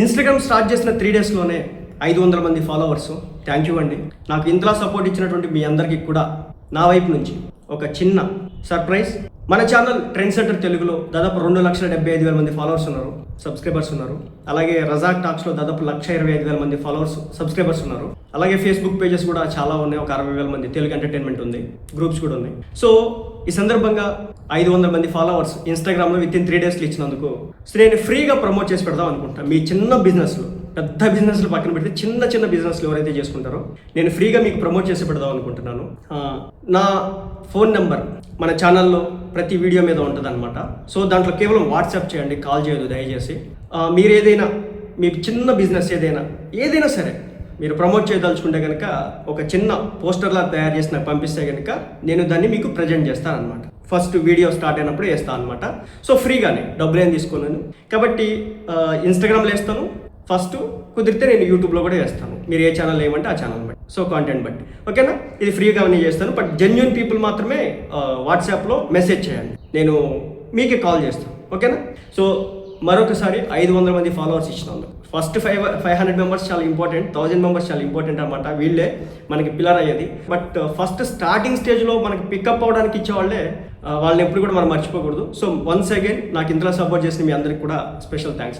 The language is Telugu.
ఇన్స్టాగ్రామ్ స్టార్ట్ చేసిన 3 డేస్లోనే 500 మంది ఫాలోవర్స్. థ్యాంక్ యూ అండి. నాకు ఇంతలా సపోర్ట్ ఇచ్చినటువంటి మీ అందరికీ కూడా నా వైపు నుంచి ఒక చిన్న సర్ప్రైజ్. మన ఛానల్ ట్రెండ్ సెంటర్ తెలుగులో దాదాపు 2,75,000 మంది ఫాలోవర్స్ ఉన్నారు, సబ్స్క్రైబర్స్ ఉన్నారు. అలాగే రజాక్ టాక్స్లో దాదాపు 1,25,000 మంది ఫాలోవర్స్, సబ్స్క్రైబర్స్ ఉన్నారు. అలాగే ఫేస్బుక్ పేజెస్ కూడా చాలా ఉన్నాయి, ఒక 60,000 మంది. తెలుగు ఎంటర్టైన్మెంట్ ఉంది, గ్రూప్స్ కూడా ఉన్నాయి. సో ఈ సందర్భంగా 500 మంది ఫాలోవర్స్ ఇన్స్టాగ్రామ్లో వితిన్ 3 డేస్లో ఇచ్చినందుకు నేను ఫ్రీగా ప్రమోట్ చేసి పెడదాం అనుకుంటాను. మీ చిన్న బిజినెస్లో, పెద్ద బిజినెస్లు పక్కన పెడితే చిన్న బిజినెస్లు ఎవరైతే చేసుకుంటారో నేను ఫ్రీగా మీకు ప్రమోట్ చేసి పెడదాం అనుకుంటున్నాను. నా ఫోన్ నెంబర్ మన ఛానల్లో ప్రతి వీడియో మీద ఉంటుంది అనమాట. సో దాంట్లో కేవలం వాట్సాప్ చేయండి, కాల్ చేయదు దయచేసి. మీరు ఏదైనా మీ చిన్న బిజినెస్ ఏదైనా సరే మీరు ప్రమోట్ చేయదలుచుకుంటే కనుక ఒక చిన్న పోస్టర్లా తయారు చేసి నాకు పంపిస్తే కనుక నేను దాన్ని మీకు ప్రజెంట్ చేస్తాను అనమాట. ఫస్ట్ వీడియో స్టార్ట్ అయినప్పుడు వేస్తాను అనమాట. సో ఫ్రీగానే, డబ్బులు ఏం తీసుకోలేను. కాబట్టి ఇన్స్టాగ్రామ్లో వేస్తాను ఫస్ట్, కుదిరితే నేను యూట్యూబ్లో కూడా వేస్తాను. మీరు ఏ ఛానల్ ఏమంటే ఆ ఛానల్ బట్టి, సో కాంటెంట్ బట్టి, ఓకేనా. ఇది ఫ్రీగా నేను చేస్తాను. బట్ జెన్యూన్ పీపుల్ మాత్రమే వాట్సాప్లో మెసేజ్ చేయండి, నేను మీకే కాల్ చేస్తాను, ఓకేనా. సో మరొకసారి 500 మంది ఫాలోవర్స్ ఇచ్చినందుకు ఫస్ట్ 500 మెంబర్స్ చాలా ఇంపార్టెంట్, 1000 మెంబర్స్ చాలా ఇంపార్టెంట్ అనమాట. వీళ్ళే మనకి పిల్లర్ అయ్యేది. బట్ ఫస్ట్ స్టార్టింగ్ స్టేజ్లో మనకి పికప్ అవడానికి ఇచ్చేవాళ్ళే, వాళ్ళని ఎప్పుడు కూడా మనం మర్చిపోకూడదు. సో వన్స్ అగైన్ నాకు ఇంతలో సపోర్ట్ చేసిన మీ అందరికి కూడా స్పెషల్ థ్యాంక్స్.